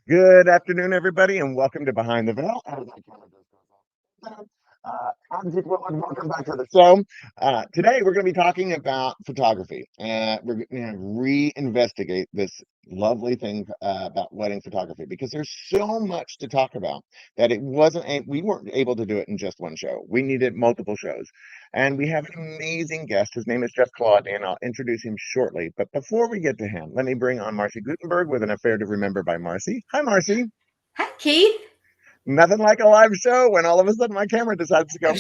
Good afternoon, everybody, and welcome to Behind the Veil. I'm Keith Willard. Welcome back to the show. Today, we're going to be talking about photography, and we're going to reinvestigate this lovely thing about wedding photography because there's so much to talk about that we weren't able to do it in just one show. We needed multiple shows, and we have an amazing guest. His name is Jeff Kolodny, and I'll introduce him shortly. But before we get to him, let me bring on Marcy Gutenberg with an affair to remember by Marcy. Hi, Marcy. Hi, Keith. Nothing like a live show when all of a sudden my camera decides to go.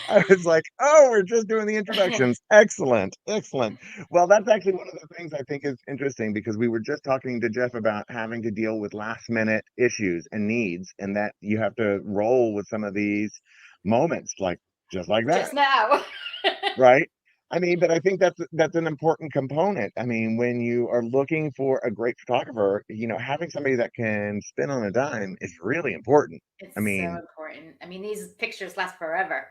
I was like, oh, we're just doing the introductions. Excellent. Excellent. Well, that's actually one of the things I think is interesting because we were just talking to Jeff about having to deal with last minute issues and needs, and that you have to roll with some of these moments just like that. Just now. Right? I mean, but I think that's an important component. I mean, when you are looking for a great photographer, having somebody that can spin on a dime is really important. It's I mean, so important. I mean, these pictures last forever.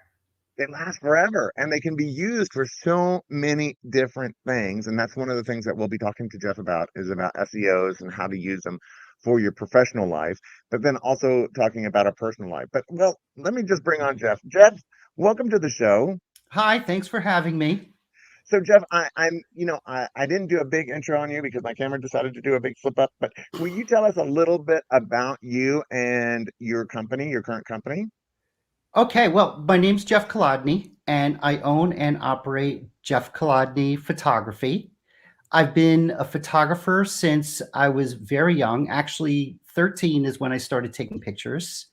they last forever and they can be used for so many different things. And that's one of the things that we'll be talking to Jeff about is about SEOs and how to use them for your professional life, but then also talking about our personal life. But well, let me just bring on Jeff. Jeff, welcome to the show. Hi, thanks for having me. So Jeff, I didn't do a big intro on you because my camera decided to do a big flip up, but will you tell us a little bit about you and your company, your current company? Okay, well, my name's Jeff Kolodny, and I own and operate Jeff Kolodny Photography. I've been a photographer since I was very young. Actually, 13 is when I started taking pictures.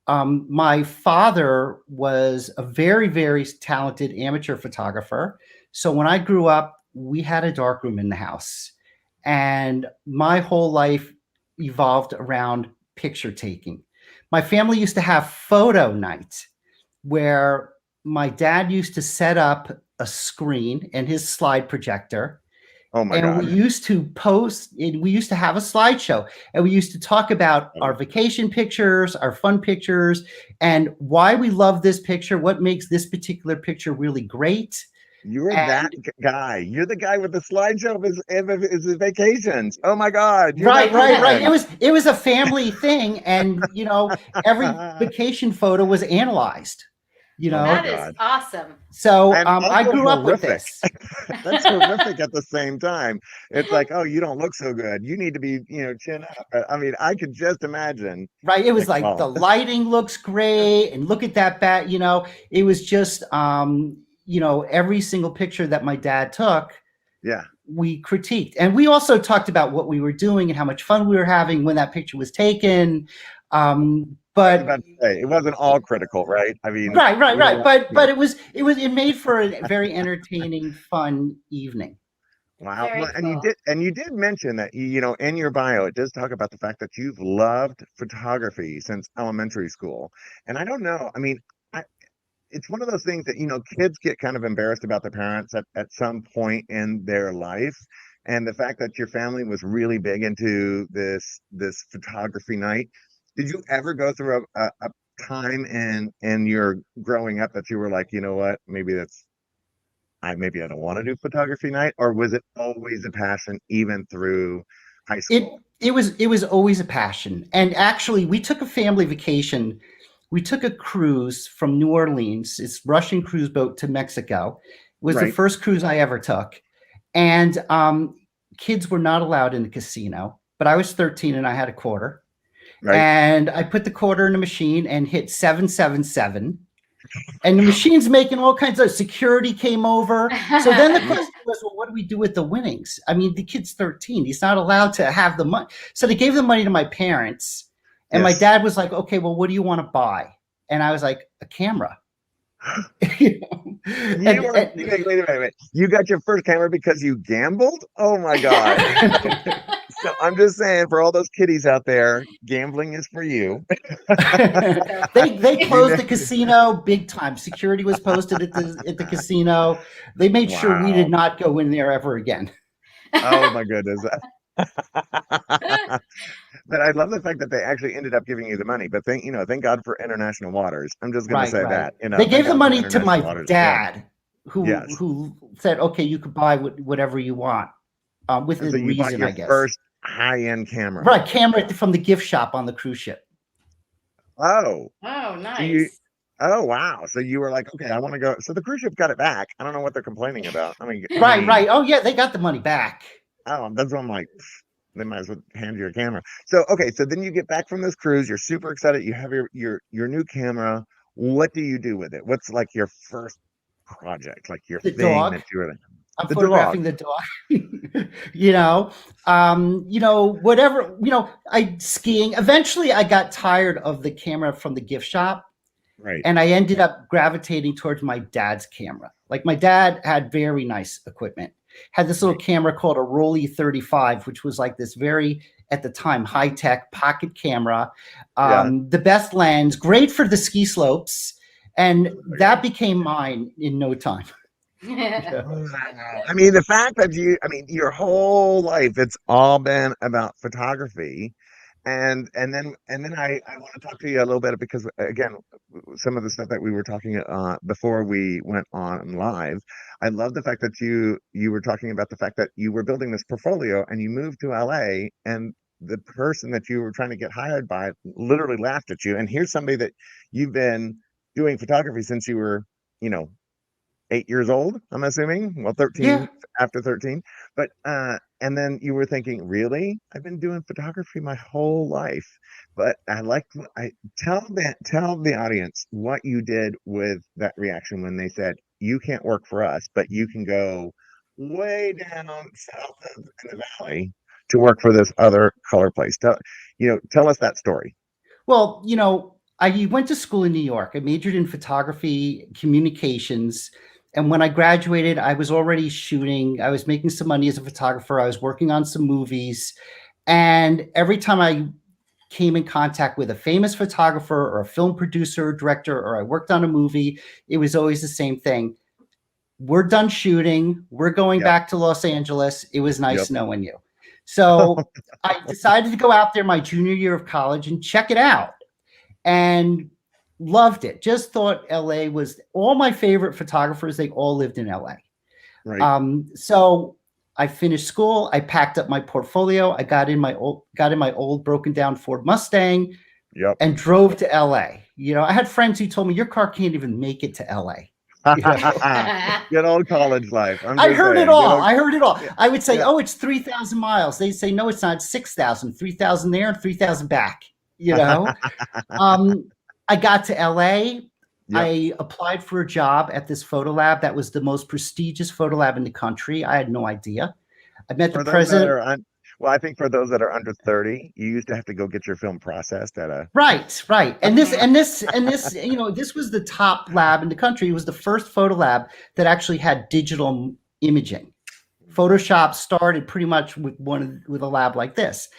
My father was a very, very talented amateur photographer. So when I grew up, we had a darkroom in the house. And my whole life evolved around picture taking. My family used to have photo night where my dad used to set up a screen and his slide projector. Oh my God. We used to post, and we used to have a slideshow, and we used to talk about our vacation pictures, our fun pictures, and why we love this picture, what makes this particular picture really great. You're that guy. You're the guy with the slideshow of his vacations. Oh my God. Right. It was a family thing, and every vacation photo was analyzed. That is awesome. So I grew up with this. That's horrific at the same time. It's like, oh, you don't look so good. You need to be, chin up. I mean, I could just imagine. Right. It was like the lighting looks great, and look at that bat. It was just, every single picture that my dad took. Yeah. We critiqued, and we also talked about what we were doing and how much fun we were having when that picture was taken. But it wasn't all critical, right? I mean, right. But it made for a very entertaining, fun evening. Wow. Well, and you did mention that, in your bio, it does talk about the fact that you've loved photography since elementary school. And I don't know, I mean, it's one of those things that, kids get kind of embarrassed about their parents at some point in their life. And the fact that your family was really big into this photography night. Did you ever go through a time in your growing up that you were like, you know what, maybe I don't want to do photography night? Or was it always a passion even through high school? It was always a passion. And actually, we took a family vacation. We took a cruise from New Orleans. It's Russian cruise boat to Mexico. It was the first cruise I ever took. And kids were not allowed in the casino, but I was 13 and I had a quarter. Right. And I put the quarter in the machine and hit 777. And the machine's making all kinds of security came over. So then the question was, well, what do we do with the winnings? I mean, the kid's 13. He's not allowed to have the money. So they gave the money to my parents. And my dad was like, okay, well, what do you want to buy? And I was like, a camera. Wait a minute. You got your first camera because you gambled? Oh my God. So I'm just saying, for all those kiddies out there, gambling is for you. They closed the casino big time. Security was posted at the casino. They made sure we did not go in there ever again. Oh my goodness. But I love the fact that they actually ended up giving you the money. But thank God for international waters. I'm just going to say that. They gave the money to my dad, who said, "Okay, you could buy whatever you want." within So you bought reason, your I guess. first high-end camera. Right, camera from the gift shop on the cruise ship. Oh. Oh, So nice. oh wow. So you were like, okay, I want to go. So the cruise ship got it back. I don't know what they're complaining about. Right. Oh yeah, they got the money back. Oh, that's what I'm like. They might as well hand you a camera. So okay, so then you get back from this cruise. You're super excited. You have your new camera. What do you do with it? What's like your first project, like your The thing dog. that you were like, I'm the photographing dog. the dog. Whatever, I skiing. Eventually I got tired of the camera from the gift shop, Right. and I ended up gravitating towards my dad's camera. Like my dad had very nice equipment. Had this little camera called a Rolly 35, which was like this very, at the time, high-tech pocket camera. The best lens, great for the ski slopes. And that became mine in no time. I mean, the fact that your whole life, it's all been about photography. And then I want to talk to you a little bit because again, some of the stuff that we were talking before we went on live, I love the fact that you were talking about the fact that you were building this portfolio and you moved to LA and the person that you were trying to get hired by literally laughed at you. And here's somebody that you've been doing photography since you were, you know, 8 years old, I'm assuming. Well, 13 after 13. But and then you were thinking, really? I've been doing photography my whole life. But I tell the audience what you did with that reaction when they said, you can't work for us, but you can go way down south in the valley to work for this other color place. Tell us that story. Well, I went to school in New York. I majored in photography, communications. And when I graduated, I was already shooting. I was making some money as a photographer. I was working on some movies. And every time I came in contact with a famous photographer or a film producer or director, or I worked on a movie, it was always the same thing. We're done shooting. We're going back to Los Angeles. It was nice knowing you. So I decided to go out there my junior year of college and check it out. And loved it. Just thought LA was, all my favorite photographers, they all lived in LA. Right. So I finished school. I packed up my portfolio. I got in my old broken down Ford Mustang and drove to LA. I had friends who told me your car can't even make it to LA. Good old college life. I heard it all. I would say, oh, it's 3,000 miles. They'd say, no, it's not. It's 6,000, 3,000 there and 3,000 back. I got to LA. I applied for a job at this photo lab that was the most prestigious photo lab in the country. I had no idea. I met the president. Well, I think for those that are under 30, you used to have to go get your film processed at a right. And this, this was the top lab in the country. It was the first photo lab that actually had digital imaging. Photoshop started pretty much with a lab like this.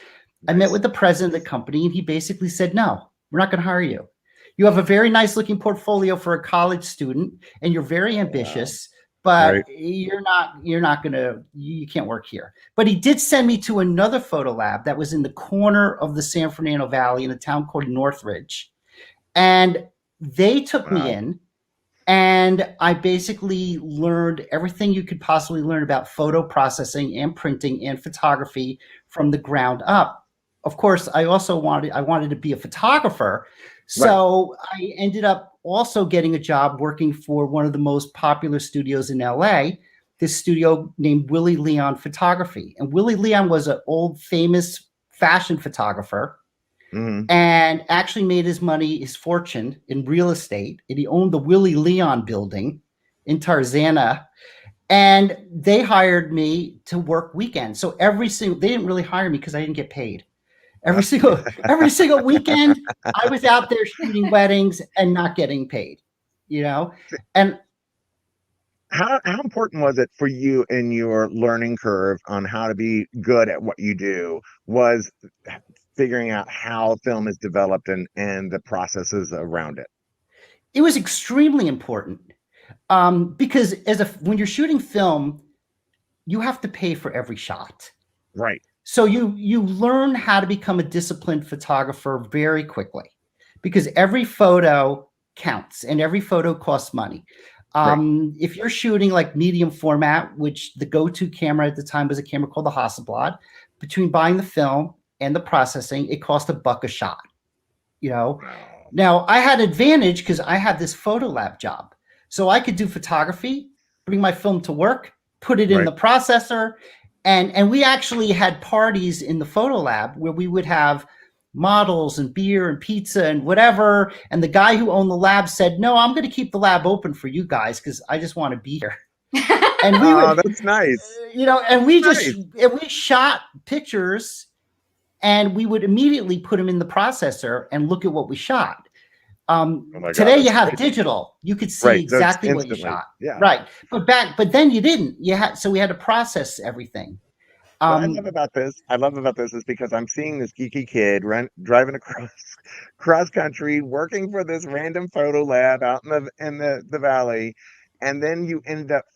I met with the president of the company, and he basically said, "No, we're not going to hire you. You have a very nice looking portfolio for a college student, and you're very ambitious." But you can't work here. But he did send me to another photo lab that was in the corner of the San Fernando Valley in a town called Northridge. And they took me in, and I basically learned everything you could possibly learn about photo processing and printing and photography from the ground up. Of course, I wanted to be a photographer. So I ended up also getting a job working for one of the most popular studios in LA, this studio named Willie Leon Photography. And Willie Leon was an old famous fashion photographer and actually made his fortune in real estate. And he owned the Willie Leon building in Tarzana. And they hired me to work weekends. So they didn't really hire me because I didn't get paid. Every single weekend, I was out there shooting weddings and not getting paid, And how important was it for you in your learning curve on how to be good at what you do? Was figuring out how film is developed and the processes around it? It was extremely important because when you're shooting film, you have to pay for every shot. Right. So you learn how to become a disciplined photographer very quickly because every photo counts and every photo costs money. If you're shooting like medium format, which the go-to camera at the time was a camera called the Hasselblad, between buying the film and the processing, it cost $1 a shot. Now I had advantage because I had this photo lab job, so I could do photography, bring my film to work, put it in the processor, and we actually had parties in the photo lab where we would have models and beer and pizza and whatever. And the guy who owned the lab said, "No, I'm going to keep the lab open for you guys because I just want to be here." And we would, that's nice. And we we shot pictures, and we would immediately put them in the processor and look at what we shot. Today you have digital; you could see exactly what you shot. Yeah. Right, but then you didn't. So we had to process everything. What I love about this is because I'm seeing this geeky kid driving cross country, working for this random photo lab out in the valley, and then you end up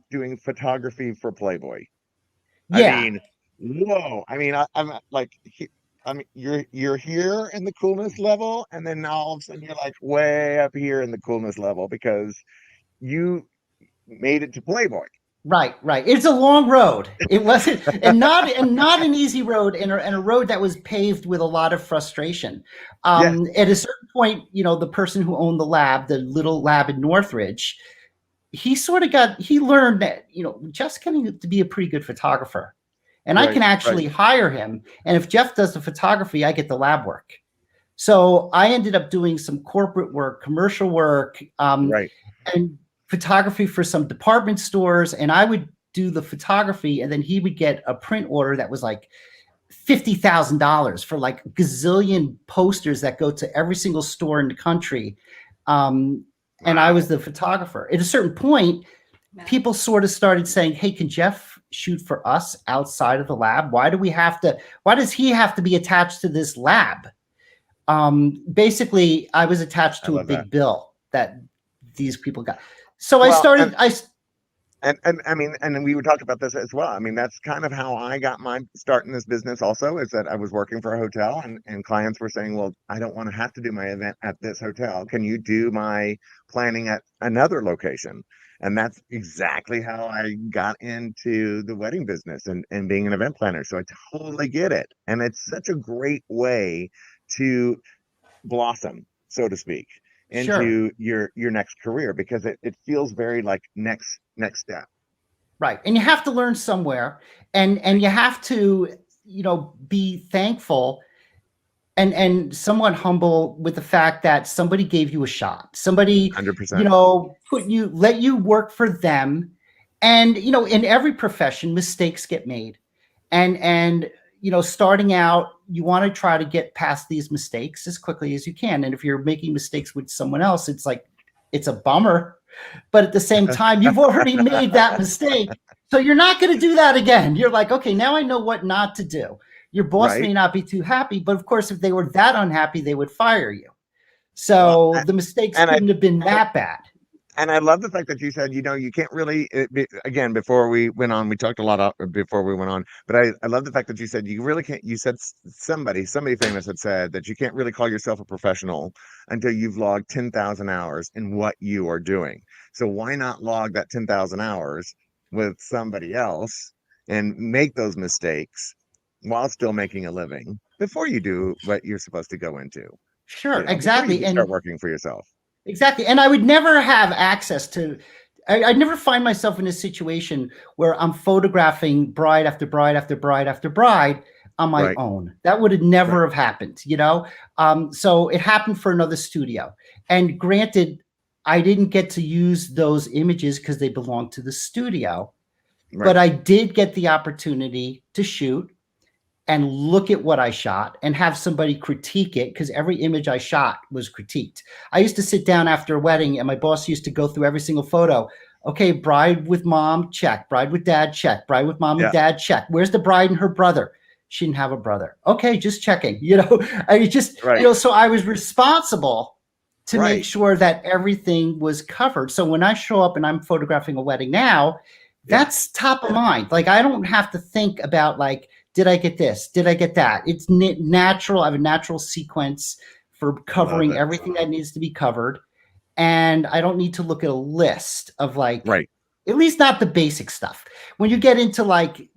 doing photography for Playboy. Yeah. I mean, whoa! I mean, I'm like, you're here in the coolness level, and then now all of a sudden you're like way up here in the coolness level because you made it to Playboy. Right. It's a long road. It wasn't, and not an easy road, and a road that was paved with a lot of frustration. At a certain point, the person who owned the lab, the little lab in Northridge, he learned that, Jeff's going to be a pretty good photographer, and I can actually hire him. And if Jeff does the photography, I get the lab work. So I ended up doing some corporate work, commercial work, and photography for some department stores, and I would do the photography, and then he would get a print order that was like $50,000 for like a gazillion posters that go to every single store in the country. And I was the photographer. At a certain point, people sort of started saying, "Hey, can Jeff shoot for us outside of the lab? Why does he have to be attached to this lab?" Basically, I was attached to a big bill that these people got. So I started. And we would talk about this as well. I mean, that's kind of how I got my start in this business also, is that I was working for a hotel, and clients were saying, "Well, I don't want to have to do my event at this hotel. Can you do my planning at another location?" And that's exactly how I got into the wedding business and being an event planner. So I totally get it. And it's such a great way to blossom, so to speak, into your next career, because it feels very like next step. Right. And you have to learn somewhere, and you have to, be thankful and somewhat humble with the fact that somebody gave you a shot. Somebody, 100%. let you work for them. And, in every profession, mistakes get made. And starting out, you want to try to get past these mistakes as quickly as you can. And if you're making mistakes with someone else, it's a bummer. But at the same time, you've already made that mistake. So you're not going to do that again. You're like, okay, now I know what not to do. Your boss may not be too happy, but of course, if they were that unhappy, they would fire you. So the mistakes couldn't have been that bad. And I love the fact that you said, you can't really, again, before we went on, we talked a lot before we went on, but I love the fact that you said you really can't, you said somebody famous had said that you can't really call yourself a professional until you've logged 10,000 hours in what you are doing. So why not log that 10,000 hours with somebody else and make those mistakes while still making a living before you do what you're supposed to go into? Sure, exactly. And start working for yourself. Exactly. And I would never have access to, I'd never find myself in a situation where I'm photographing bride after bride after bride after bride on my own. That would have never have happened, So it happened for another studio. And granted, I didn't get to use those images because they belonged to the studio, but I did get the opportunity to shoot and look at what I shot and have somebody critique it, because every image I shot was critiqued. I used to sit down after a wedding, and my boss used to go through every single photo. Okay, bride with mom, check. Bride with dad, check. Bride with mom and dad, check. Where's the bride and her brother? She didn't have a brother. Okay, just checking. So I was responsible to make sure that everything was covered. So when I show up and I'm photographing a wedding now, that's top of mind. Like, I don't have to think about like, did I get this? Did I get that? It's natural. I have a natural sequence for covering everything that needs to be covered. and I don't need to look at a list of like, Right. at least not the basic stuff. When you get into like,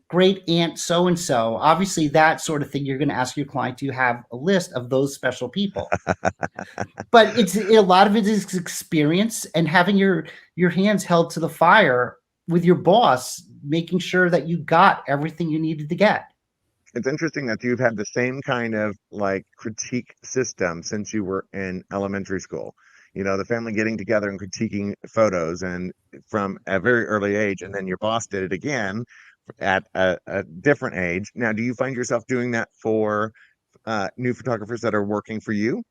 great aunt so-and-so, obviously that sort of thing, you're going to ask your client, do you have a list of those special people? But a lot of it is experience and having your hands held to the fire with your boss, making sure that you got everything you needed to get. It's interesting that you've had the same kind of like critique system since you were in elementary school. The family getting together and critiquing photos, and from a very early age, and then your boss did it again at a different age. Now, do you find yourself doing that for new photographers that are working for you?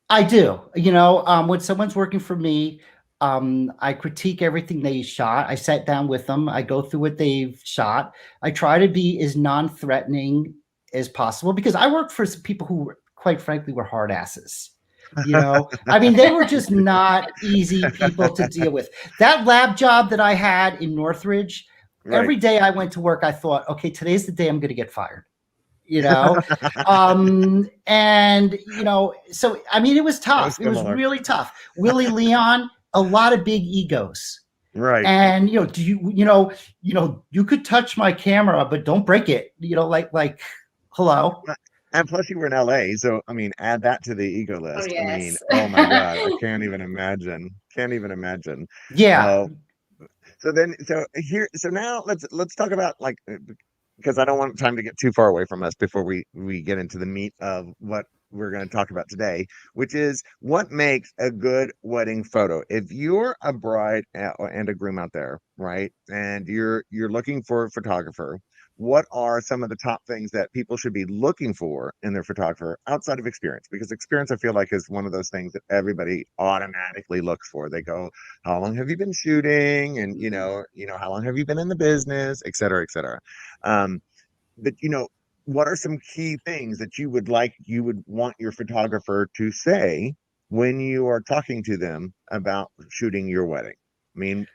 I do. When someone's working for me, I critique everything they shot. I sat down with them. I go through what they've shot. I try to be as non-threatening as possible because I work for some people who, quite frankly, were hard asses. I mean, they were just not easy people to deal with. That lab job that I had in Northridge, Right. every day I went to work, I thought, okay, today's the day I'm going to get fired. And so I mean, it was tough. It was really tough. Willie Leon, a lot of big egos. Right. And do you could touch my camera, but don't break it. Like hello. And plus you were in LA, so I mean, add that to the ego list. Oh, yes. I mean, oh my God, I can't even imagine. Yeah. So now let's talk about like, because I don't want time to get too far away from us before we get into the meat of what we're going to talk about today, which is what makes a good wedding photo. If you're a bride and a groom out there, right, and you're looking for a photographer, what are some of the top things that people should be looking for in their photographer outside of experience? Because experience, I feel like, is one of those things that everybody automatically looks for. They go, how long have you been shooting? And, how long have you been in the business, et cetera, et cetera. But, what are some key things that you would want your photographer to say when you are talking to them about shooting your wedding? I mean,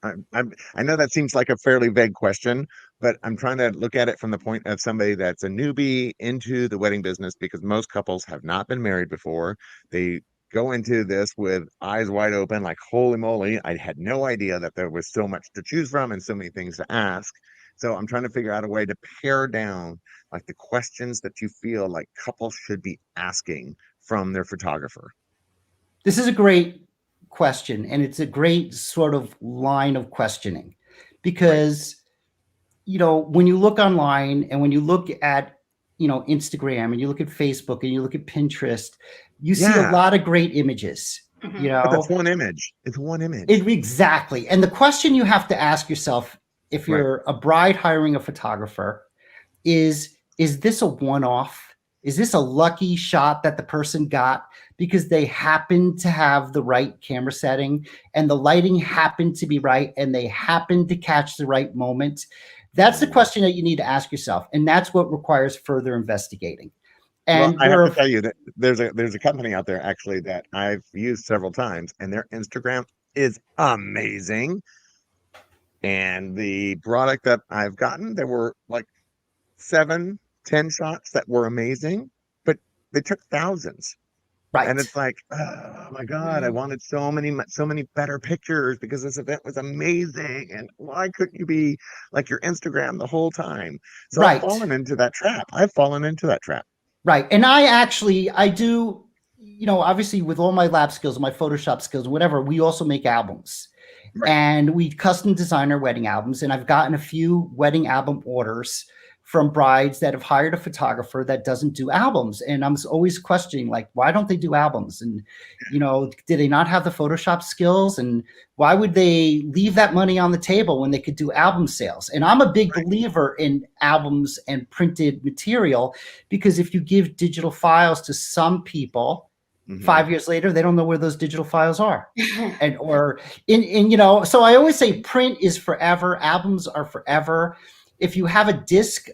I know that seems like a fairly vague question, but I'm trying to look at it from the point of somebody that's a newbie into the wedding business, because most couples have not been married before. They go into this with eyes wide open, like, holy moly, I had no idea that there was so much to choose from and so many things to ask. So I'm trying to figure out a way to pare down like the questions that you feel like couples should be asking from their photographer. This is a great question, and it's a great sort of line of questioning, because when you look online and when you look at Instagram and you look at Facebook and you look at Pinterest, you see a lot of great images. But that's one image. It's one image. Exactly. And the question you have to ask yourself, if you're a bride hiring a photographer, is this a one-off? Is this a lucky shot that the person got because they happen to have the right camera setting and the lighting happened to be right and they happened to catch the right moment? That's the question that you need to ask yourself. And that's what requires further investigating. And I have to tell you that there's a company out there actually that I've used several times, and their Instagram is amazing. And the product that I've gotten, there were like 7-10 shots that were amazing, but they took thousands. Right. And it's like, oh my God, I wanted so many better pictures because this event was amazing. And why couldn't you be like your Instagram the whole time? So I've fallen into that trap. Right. And I do, obviously with all my lab skills, my Photoshop skills, whatever, we also make albums. Right. And we custom design our wedding albums. And I've gotten a few wedding album orders from brides that have hired a photographer that doesn't do albums. And I'm always questioning, like, why don't they do albums? And, do they not have the Photoshop skills? And why would they leave that money on the table when they could do album sales? And I'm a big believer in albums and printed material, because if you give digital files to some people, 5 years later, they don't know where those digital files are. So I always say print is forever. Albums are forever. If you have a disc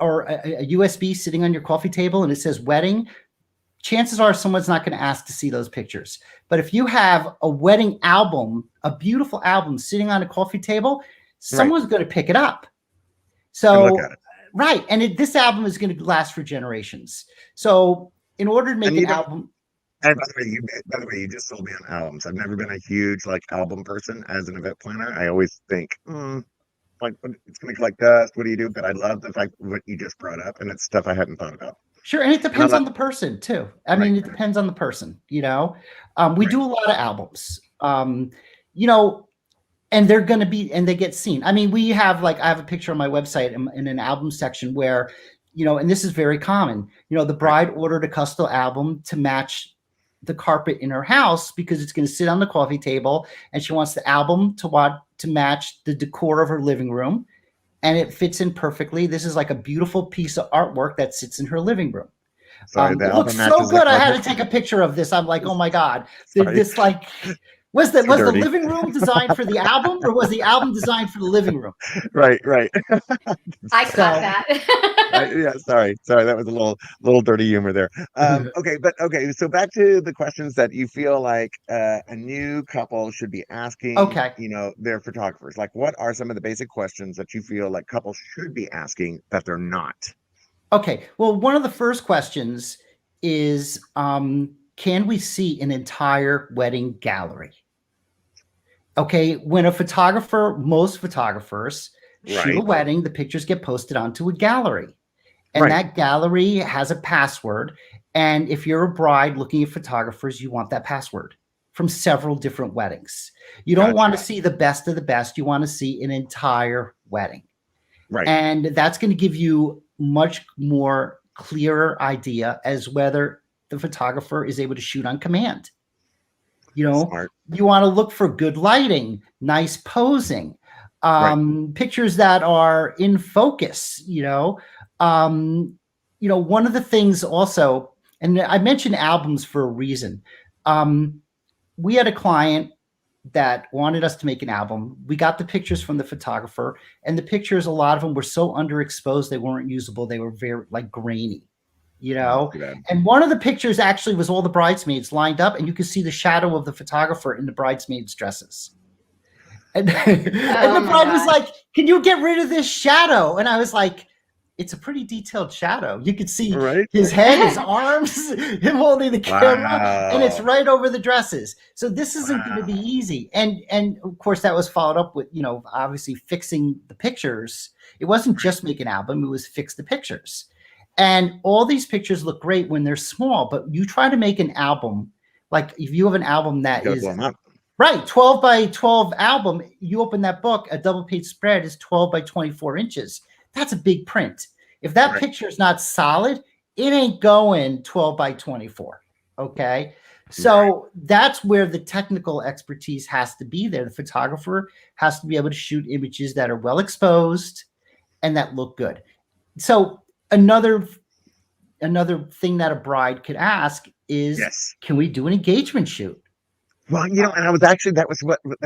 or a USB sitting on your coffee table and it says wedding, chances are someone's not going to ask to see those pictures. But if you have a wedding album, a beautiful album sitting on a coffee table, someone's going to pick it up. So, look at it. Right. And this album is going to last for generations. So in order to make an album. And by the way, you just sold me on albums. I've never been a huge like album person as an event planner. I always think, like it's gonna collect dust. What do you do? But I love the fact what you just brought up, and it's stuff I hadn't thought about. Sure, and it depends on the person too. I mean, it depends on the person. We do a lot of albums. And they're going to be, and they get seen. I mean, I have a picture on my website in an album section where, and this is very common. The bride ordered a custom album to match the carpet in her house because it's going to sit on the coffee table, and she wants the album to match the decor of her living room, and it fits in perfectly. This is like a beautiful piece of artwork that sits in her living room. Sorry, it looks so good. I had to take a picture of this. I'm like, oh my God, this like. Was the living room designed for the album, or was the album designed for the living room? Right. I caught that. Yeah, sorry. That was a little dirty humor there. Okay. So back to the questions that you feel like a new couple should be asking. Okay. Their photographers. Like, what are some of the basic questions that you feel like couples should be asking that they're not? Okay. Well, one of the first questions is, can we see an entire wedding gallery? Okay, when most photographers shoot a wedding, the pictures get posted onto a gallery. And that gallery has a password. And if you're a bride looking at photographers, you want that password from several different weddings. You don't want to see the best of the best. You want to see an entire wedding. Right. And that's going to give you much more clearer idea as whether the photographer is able to shoot on command. Smart. You want to look for good lighting, nice posing, pictures that are in focus. One of the things also, and I mentioned albums for a reason. We had a client that wanted us to make an album. We got the pictures from the photographer, and the pictures, a lot of them were so underexposed they weren't usable. They were very grainy. And one of the pictures actually was all the bridesmaids lined up, and you could see the shadow of the photographer in the bridesmaids' dresses. And, and the bride was like, "Can you get rid of this shadow?" And I was like, "It's a pretty detailed shadow. You could see his head, his arms, him holding the camera, and it's right over the dresses. So this isn't going to be easy." And of course, that was followed up with, obviously fixing the pictures. It wasn't just make an album; it was fix the pictures. And all these pictures look great when they're small, but you try to make an album, like if you have an album that is 12 by 12 album, you open that book, a double page spread is 12 by 24 inches. That's a big print. If that picture is not solid, it ain't going 12 by 24. Okay. So that's where the technical expertise has to be there. The photographer has to be able to shoot images that are well exposed and that look good. So another thing that a bride could ask is, can we do an engagement shoot? Well, and I was actually, that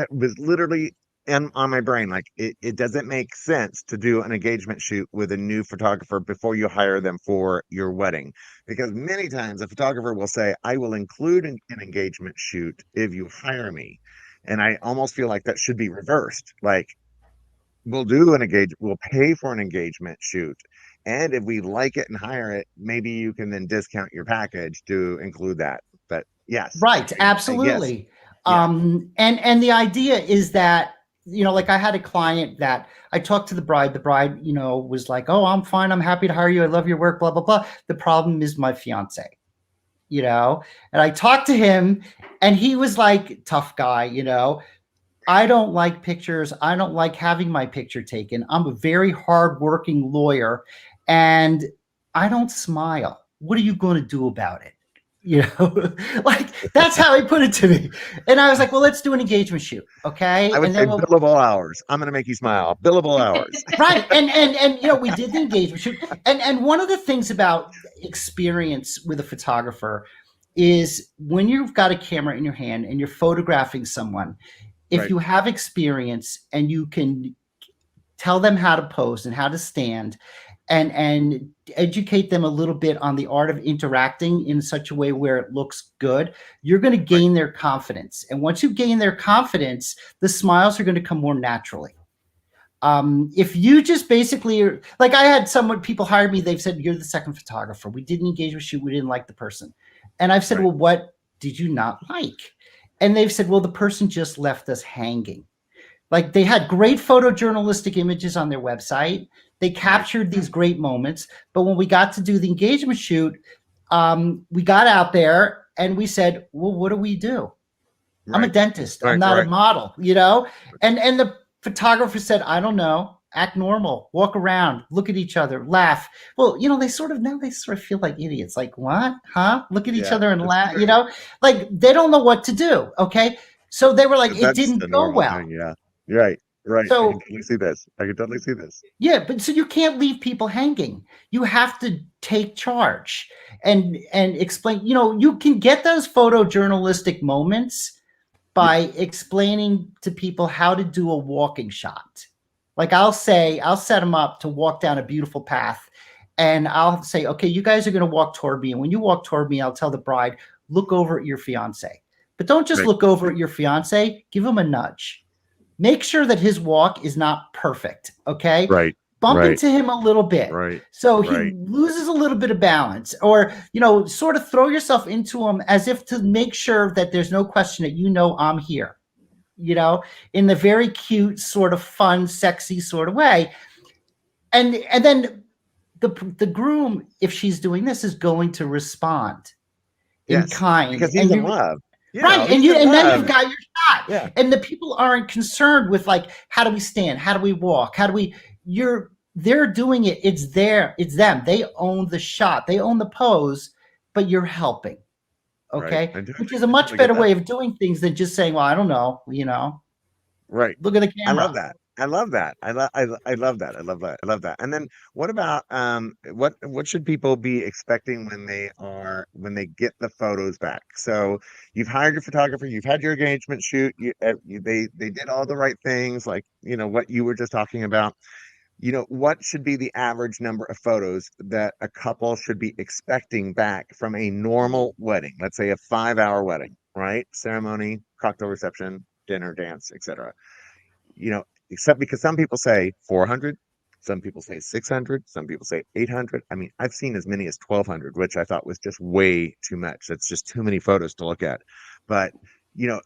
was literally on my brain. Like, it doesn't make sense to do an engagement shoot with a new photographer before you hire them for your wedding, because many times a photographer will say, "I will include an engagement shoot if you hire me," and I almost feel like that should be reversed. Like, we'll pay for an engagement shoot, and if we like it and hire it, maybe you can then discount your package to include that. But yes. Right. Absolutely. And the idea is that, like I had a client that I talked to the bride. The bride, was like, "Oh, I'm fine. I'm happy to hire you. I love your work, blah, blah, blah. The problem is my fiance, and I talked to him and he was like, tough guy, I don't like pictures. I don't like having my picture taken. I'm a very hardworking lawyer and I don't smile. What are you going to do about it? Like, that's how he put it to me. And I was like, well, let's do an engagement shoot. Okay. I would say billable hours. I'm going to make you smile. Billable hours. Right. And we did the engagement shoot. And one of the things about experience with a photographer is when you've got a camera in your hand and you're photographing someone, if you have experience and you can tell them how to pose and how to stand and educate them a little bit on the art of interacting in such a way where it looks good, you're going to gain their confidence. And once you gain their confidence, the smiles are going to come more naturally. If you just basically, like I had people hired me, they've said, "You're the second photographer. We did an engagement shoot. We didn't like the person." And I've said, "Well, what did you not like? And they've said, well, the person just left us hanging. Like they had great photojournalistic images on their website. They captured these great moments. But when we got to do the engagement shoot, we got out there and we said, well, what do we do? I'm a dentist. I'm not a model, you know? And the photographer said, I don't know, act normal, walk around, look at each other, laugh. Well, you know, they sort of feel like idiots. Like, what? Huh? Look at each other and laugh, you know? Like they don't know what to do. Okay. So they were like, it didn't go well. Thing, yeah. Right. So I can totally see this. I can totally see this. Yeah, but so you can't leave people hanging. You have to take charge and explain. You know, you can get those photojournalistic moments by explaining to people how to do a walking shot. Like I'll set them up to walk down a beautiful path, and I'll say, okay, you guys are going to walk toward me. And when you walk toward me, I'll tell the bride, look over at your fiance. But don't just look over at your fiance, give him a nudge. Make sure that his walk is not perfect, okay? Right. Bump into him a little bit. So he loses a little bit of balance, or, you know, sort of throw yourself into him as if to make sure that there's no question that, you know, I'm here, you know, in the very cute, sort of fun, sexy sort of way. And then the groom, if she's doing this, is going to respond in kind. Because he's in love. Right. And then you've got your shot. Yeah. And the people aren't concerned with like, how do we stand? How do we walk? They're doing it. It's them. They own the shot. They own the pose, but you're helping. Okay. Which is a much better way of doing things than just saying, well, I don't know, you know. Right. Look at the camera. I love that. I love that. I love that. And then what about what should people be expecting when they get the photos back? So you've hired your photographer, you've had your engagement shoot, they did all the right things, like, you know, what you were just talking about. You know, what should be the average number of photos that a couple should be expecting back from a normal wedding? Let's say a 5-hour wedding, right? Ceremony, cocktail reception, dinner, dance, etc. You know, except because some people say 400, some people say 600, some people say 800. I mean, I've seen as many as 1,200, which I thought was just way too much. That's just too many photos to look at. But, you know,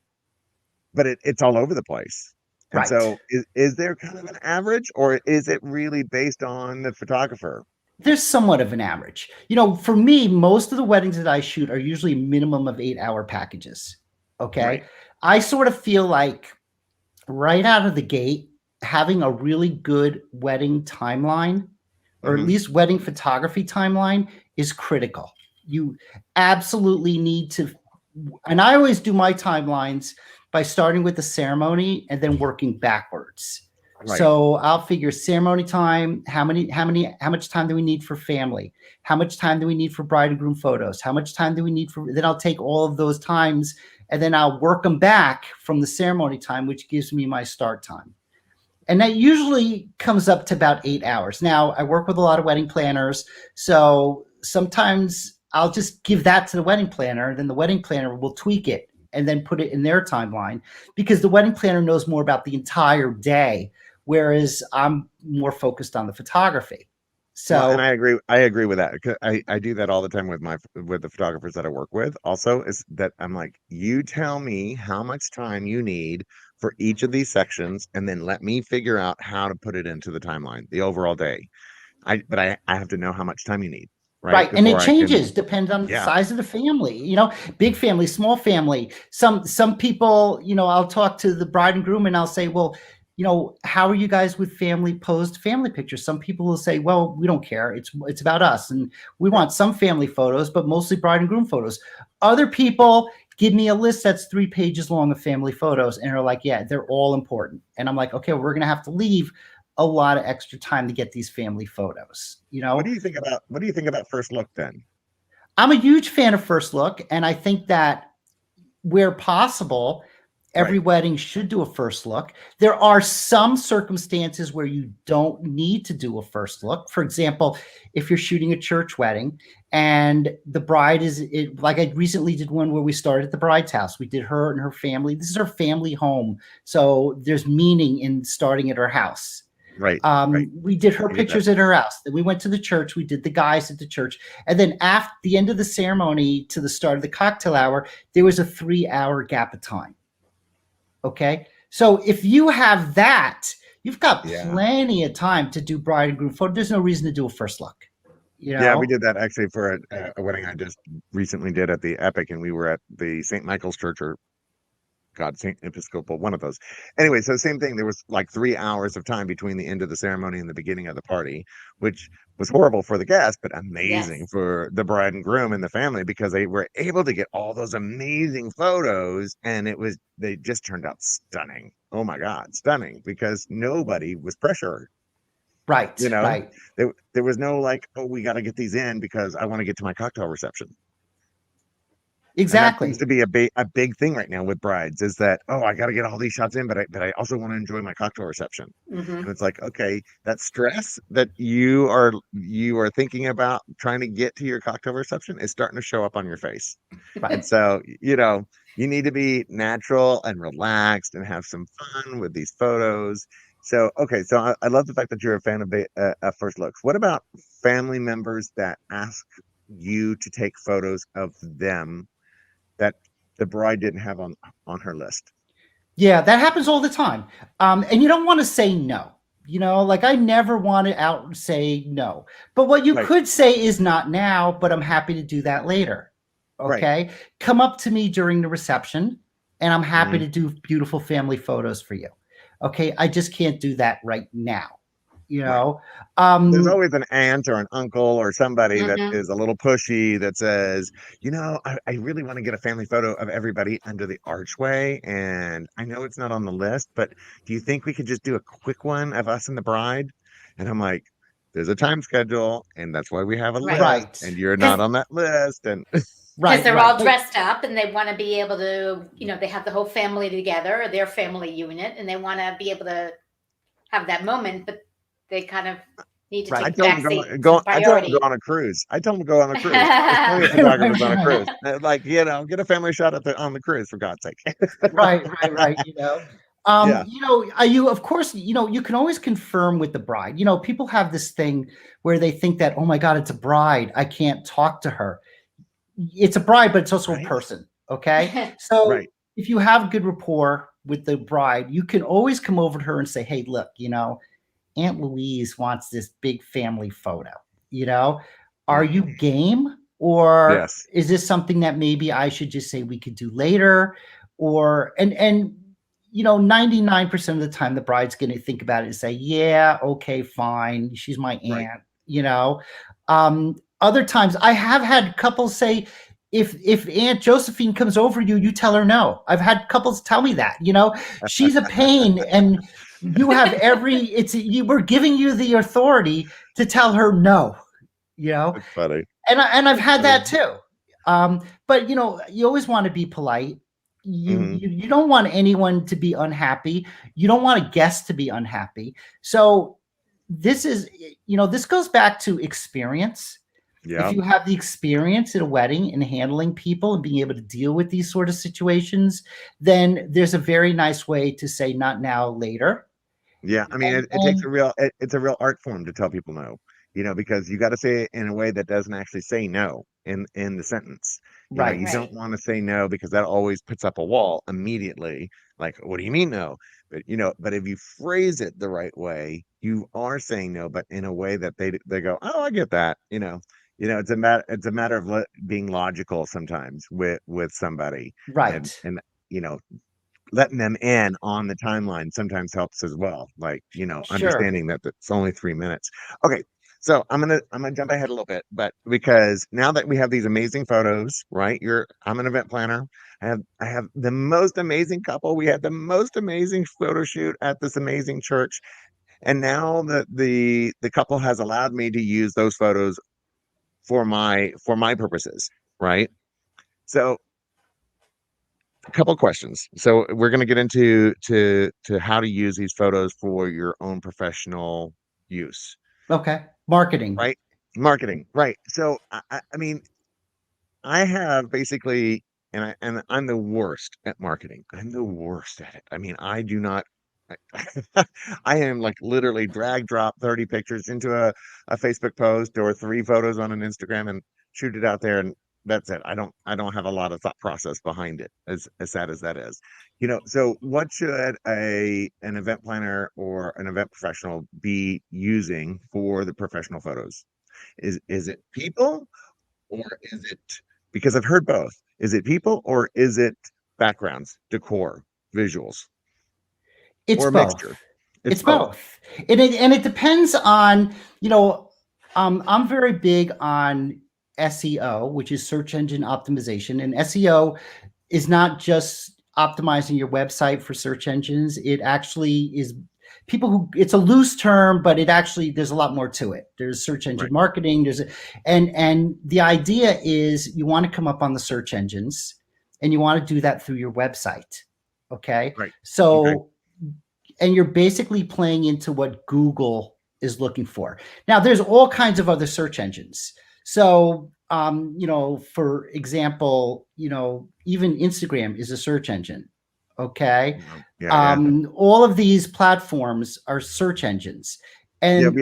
it's all over the place. And so is there kind of an average, or is it really based on the photographer? There's somewhat of an average. You know, for me, most of the weddings that I shoot are usually a minimum of 8-hour packages. Okay. I sort of feel like right out of the gate, having a really good wedding timeline, or at least wedding photography timeline, is critical. You absolutely need to, and I always do my timelines by starting with the ceremony and then working backwards. So I'll figure ceremony time, how much time do we need for family? How much time do we need for bride and groom photos? How much time do we need then I'll take all of those times and then I'll work them back from the ceremony time, which gives me my start time. And that usually comes up to about 8 hours. Now, I work with a lot of wedding planners, so sometimes I'll just give that to the wedding planner, then the wedding planner will tweak it and then put it in their timeline, because the wedding planner knows more about the entire day, whereas I'm more focused on the photography. So, and I agree with that. I do that all the time with the photographers that I work with. Also, is that I'm like, you tell me how much time you need for each of these sections, and then let me figure out how to put it into the timeline, the overall day. But I have to know how much time you need. Right. And it changes, depends on the size of the family, you know, big family, small family. Some people, you know, I'll talk to the bride and groom and I'll say, well, you know, how are you guys with posed family pictures? Some people will say, well, we don't care. It's about us. And we want some family photos, but mostly bride and groom photos. Other people give me a list that's 3 pages long of family photos and are like, yeah, they're all important. And I'm like, okay, we're going to have to leave a lot of extra time to get these family photos. You know, what do you think about first look then? I'm a huge fan of first look, and I think that where possible, every wedding should do a first look. There are some circumstances where you don't need to do a first look. For example, if you're shooting a church wedding and the bride like I recently did one where we started at the bride's house. We did her and her family. This is her family home. So there's meaning in starting at her house. Right. Right. We did her I get that. pictures at her house. Then we went to the church. We did the guys at the church. And then after the end of the ceremony to the start of the cocktail hour, there was a 3-hour gap of time. Okay. So if you have that, you've got Yeah. plenty of time to do bride and groom photo. There's no reason to do a first look. Yeah, we did that actually for a wedding I just recently did at the Epic, and we were at the St. Michael's Church, or God, St. Episcopal, one of those. Anyway, so same thing. There was like 3 hours of time between the end of the ceremony and the beginning of the party, which was horrible for the guests, but amazing Yes. for the bride and groom and the family, because they were able to get all those amazing photos, and they just turned out stunning. Oh my God, stunning, because nobody was pressured. Right. You know, Right. there was no like, oh, we got to get these in because I want to get to my cocktail reception. And that seems Exactly. to be a big thing right now with brides, is that, oh, I got to get all these shots in, but I also want to enjoy my cocktail reception. Hmm. And it's like, okay, that stress that you are thinking about trying to get to your cocktail reception is starting to show up on your face. And Right. so, you need to be natural and relaxed and have some fun with these photos. So, okay, so I love the fact that you're a fan of first looks. What about family members that ask you to take photos of them that the bride didn't have on her list? Yeah, that happens all the time. And you don't want to say no. Like I never want to out and say no. But what you Right, could say is not now, but I'm happy to do that later. right. Okay. Come up to me during the reception and I'm happy Mhm. to do beautiful family photos for you. Okay. I just can't do that right now. You Right. know, There's um, always an aunt or an uncle or somebody that Hmm. is a little pushy that says, I really want to get a family photo of everybody under the archway. And I know it's not on the list, but do you think we could just do a quick one of us and the bride? And I'm like, there's a time schedule, and that's why we have a Right. list, right, and you're not Because on that list. And because right, they're right. all But dressed up and they want to be able to, they have the whole family together, or their family unit, and they want to be able to have that moment, but they kind of need to right, I take the told them back go seat to go. I told them go priority. on a cruise. I told them go on a cruise. There's plenty of right, photographers on a right, cruise. Like, get a family shot on the cruise, for God's sake. right, right, right. Yeah. Are you, of course, you can always confirm with the bride. People have this thing where they think that, oh my God, it's a bride. I can't talk to her. It's a bride, but it's also a Right. person. Okay. So Right. if you have good rapport with the bride, you can always come over to her and say, hey, look, Aunt Louise wants this big family photo. You know, are you Mhm. game? Or Yes. is this something that maybe I should just say we could do later? Or, and 99% of the time, the bride's going to think about it and say, yeah, okay, fine. She's my Right. aunt, Other times I have had couples say, if Aunt Josephine comes over you, you tell her no. I've had couples tell me that, she's a pain and you have we're giving you the authority to tell her no, you know, That's funny. and I've That's had funny. that too. But you always want to be polite. You, Mhm. you you don't want anyone to be unhappy. You don't want a guest to be unhappy. So this goes back to experience. If Yep. you have the experience at a wedding and handling people and being able to deal with these sort of situations, then there's a very nice way to say not now, later. Yeah. I mean, And it takes it's a real art form to tell people no, because you got to say it in a way that doesn't actually say no in the sentence. You right, don't Right. want to say no, because that always puts up a wall immediately. Like, what do you mean no? But if you phrase it the right way, you are saying no, but in a way that they go, oh, I get that. It's a matter of being logical sometimes with somebody, and right. and you know letting them in on the timeline sometimes helps as well. Like, Sure. understanding that it's only 3 minutes. Okay. So I'm gonna jump ahead a little bit, but because now that we have these amazing photos, right? I'm an event planner. I have the most amazing couple. We had the most amazing photo shoot at this amazing church. And now the couple has allowed me to use those photos for my purposes, right? So, a couple questions. So we're going to get into to how to use these photos for your own professional use, Okay. Marketing. right? Marketing, right? So I mean, I have basically, and I'm the worst at marketing. I'm the worst at it. I mean, I do not. I am like literally drag drop 30 pictures into a Facebook post or 3 photos on an Instagram and shoot it out there, and that's it. I don't have a lot of thought process behind it, as sad as that is. So what should an event planner or an event professional be using for the professional photos? Is it people, or is it, because I've heard both. Is it people, or is it backgrounds, decor, visuals, It's or a both. mixture? It's Both. both. And it depends on, I'm very big on SEO, which is search engine optimization. And SEO is not just optimizing your website for search engines. It actually is it's a loose term, but there's a lot more to it. There's search engine Right. marketing. And the idea is you want to come up on the search engines and you want to do that through your website. Okay. Right. So, Okay. and you're basically playing into what Google is looking for. Now, there's all kinds of other search engines. So, for example, even Instagram is a search engine. Okay. Yeah. All of these platforms are search engines. Yeah, And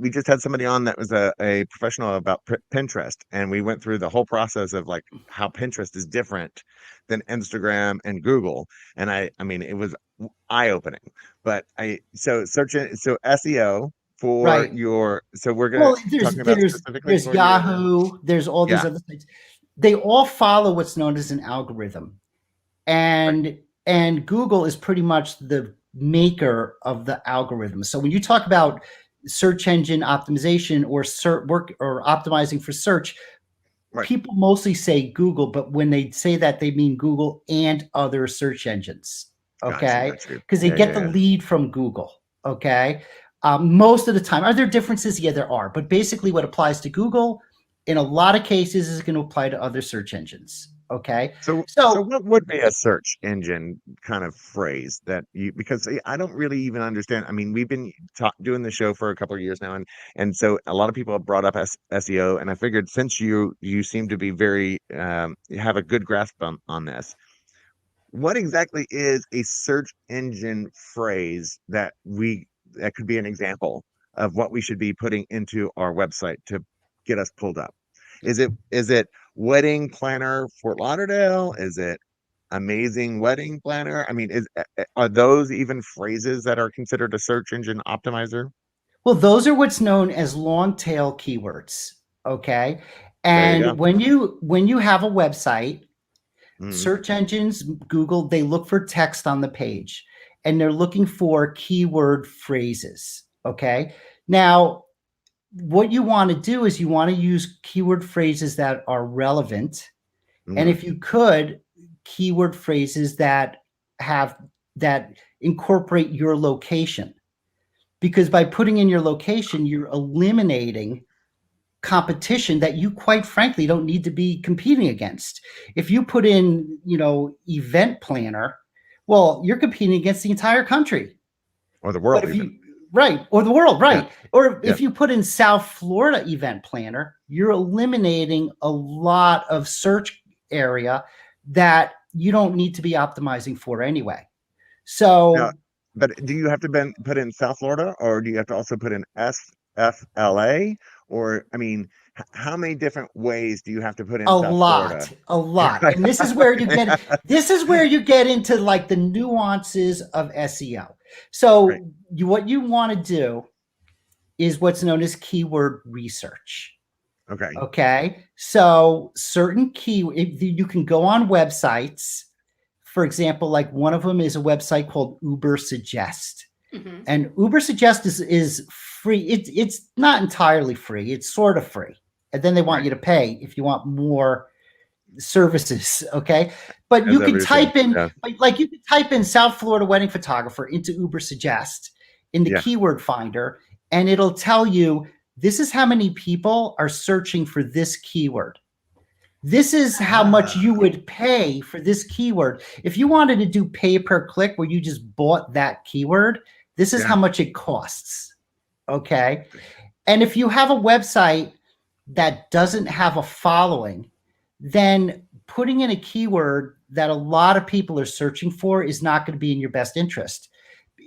we just had somebody on that was a professional about Pinterest, and we went through the whole process of like how Pinterest is different than Instagram and Google. And I mean, it was eye-opening. But so SEO for right. your, so we're gonna Well, talking about specifically there's for your, Yahoo, there's all these yeah, other things. They all follow what's known as an algorithm. right, And Google is pretty much the maker of the algorithm. So when you talk about search engine optimization or work or optimizing for search, right. people mostly say Google, but when they say that, they mean Google and other search engines. Got you, Okay, got you. because they get the lead from Google. Okay, most of the time, are there differences? Yeah, there are. But basically, what applies to Google in a lot of cases is going to apply to other search engines. Okay, So what would be a search engine kind of phrase that you, because I don't really even understand. I mean, we've been doing the show for a couple of years now, and so a lot of people have brought up SEO, and I figured since you seem to be very you have a good grasp on this, what exactly is a search engine phrase that could be an example of what we should be putting into our website to get us pulled up? Is it wedding planner Fort Lauderdale? Is it amazing wedding planner? I mean, are those even phrases that are considered a search engine optimizer? well, those are what's known as long tail keywords. Okay, There you and go. when you have a website, Mhm. search engines, Google, they look for text on the page and they're looking for keyword phrases. Okay. Now, what you want to do is you want to use keyword phrases that are relevant. And Mhm. if you could, keyword phrases that incorporate your location. Because by putting in your location, you're eliminating competition that you quite frankly don't need to be competing against. If you put in, event planner, well, you're competing against the entire country. Or the But world if even. you right, or the world, Yeah. right. Or Yeah. if you put in South Florida event planner, you're eliminating a lot of search area that you don't need to be optimizing for anyway. Now, So but do you have to put in South Florida, or do you have to also put in SFLA? Or, I mean, how many different ways do you have to put in a South Florida? lot, a lot. And this is where you get into like the nuances of SEO. Right. So what you want to do is what's known as keyword research. Okay. Okay. So certain if you can go on websites, for example, like one of them is a website called Uber Suggest. Mhm. And Uber Suggest is free. It's not entirely free. It's sort of free. And then they want Right. you to pay if you want more services. Okay. But As you can everything. type in, Yeah. like you can type in South Florida wedding photographer into Uber Suggest in the Yeah. keyword finder, and it'll tell you this is how many people are searching for this keyword. This is how much you would pay for this keyword. If you wanted to do pay per click where you just bought that keyword, this is Yeah. how much it costs. Okay. And if you have a website that doesn't have a following, then putting in a keyword that a lot of people are searching for is not going to be in your best interest.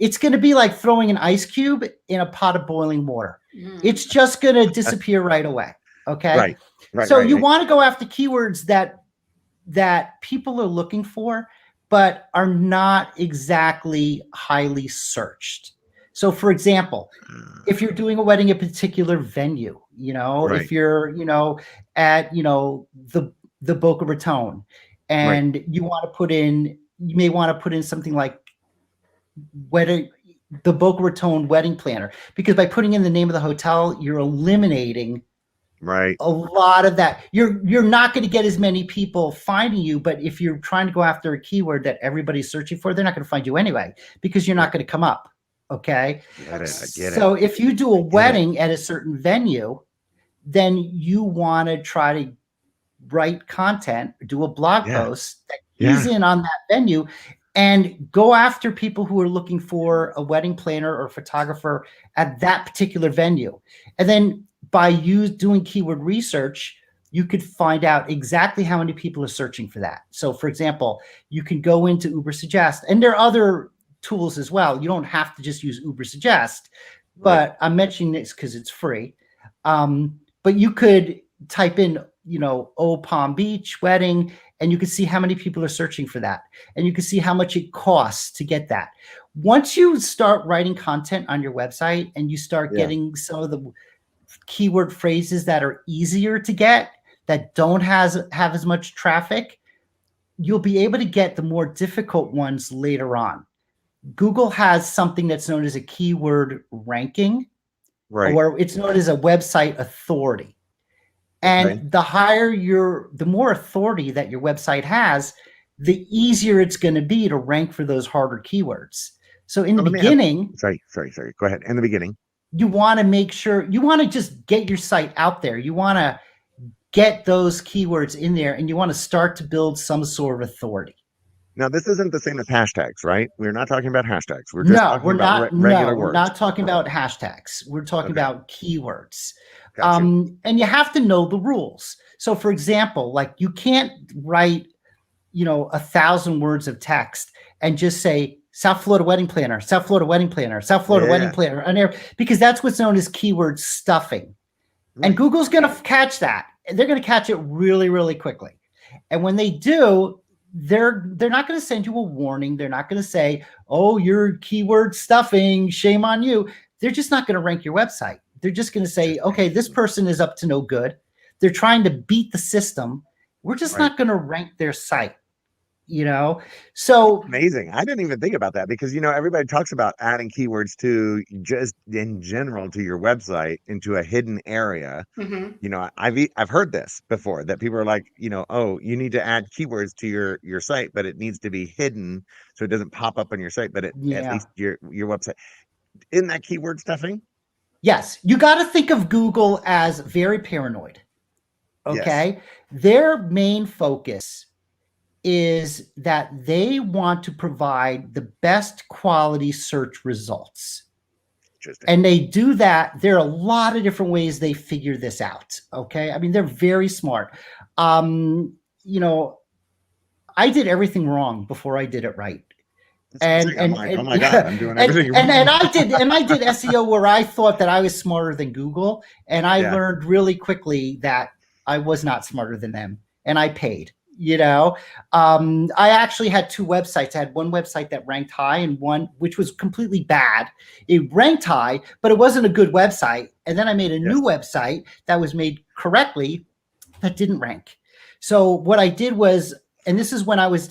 it's going to be like throwing an ice cube in a pot of boiling water. It's just going to disappear right away. Okay. Right. So you want to go after keywords that people are looking for, but are not exactly highly searched. So for example, if you're doing a wedding at a particular venue, if you're, at, the Boca Raton, and you may want to put in something like the Boca Raton wedding planner, because by putting in the name of the hotel, you're eliminating a lot of that. You're not going to get as many people finding you, but if you're trying to go after a keyword that everybody's searching for, they're not going to find you anyway, because you're not going to come up. Okay. I get it. So if you do a wedding at a certain venue, then you want to try to write content, do a blog post that keys in on that venue, and go after people who are looking for a wedding planner or photographer at that particular venue. And then by doing keyword research, you could find out exactly how many people are searching for that. So for example, you can go into Ubersuggest, and there are other tools as well. You don't have to just use Ubersuggest, but I'm mentioning this because it's free. But you could type in, Old Palm Beach wedding, and you can see how many people are searching for that. And you can see how much it costs to get that. Once you start writing content on your website and you start getting some of the keyword phrases that are easier to get, that don't have as much traffic, you'll be able to get the more difficult ones later on. Google has something that's known as a keyword ranking, or it's known as a website authority. And the more authority that your website has, the easier it's going to be to rank for those harder keywords. So in the beginning, sorry. Go ahead. In the beginning, you want to make sure, you want to just get your site out there. You want to get those keywords in there, and you want to start to build some sort of authority. Now, this isn't the same as hashtags, right? We're not talking about hashtags. We're just talking about regular words. We're not talking about hashtags. We're talking about keywords. Gotcha. And you have to know the rules. So for example, like you can't write, 1,000 words of text and just say South Florida wedding planner, South Florida wedding planner, South Florida wedding planner, because that's what's known as keyword stuffing. And Google's going to catch that. They're going to catch it really, really quickly. And when they do, they're not going to send you a warning. They're not going to say, oh, you're keyword stuffing, shame on you. They're just not going to rank your website. They're just going to say, okay, this person is up to no good. They're trying to beat the system. We're just not going to rank their site, So amazing. I didn't even think about that, because, everybody talks about adding keywords to just in general to your website into a hidden area. I've heard this before, that people are like, oh, you need to add keywords to your site, but it needs to be hidden so it doesn't pop up on your site, but at least your website. Isn't that keyword stuffing? Yes. You got to think of Google as very paranoid. Okay. Yes. Their main focus is that they want to provide the best quality search results. And they do that. There are a lot of different ways they figure this out. Okay. I mean, they're very smart. I did everything wrong before I did it right. And oh my God, I'm doing everything wrong. And I did SEO where I thought that I was smarter than Google. And I learned really quickly that I was not smarter than them, and I paid. I actually had two websites. I had one website that ranked high and one which was completely bad. It ranked high, but it wasn't a good website. And then I made a new website that was made correctly that didn't rank. So what I did was, and this is when I was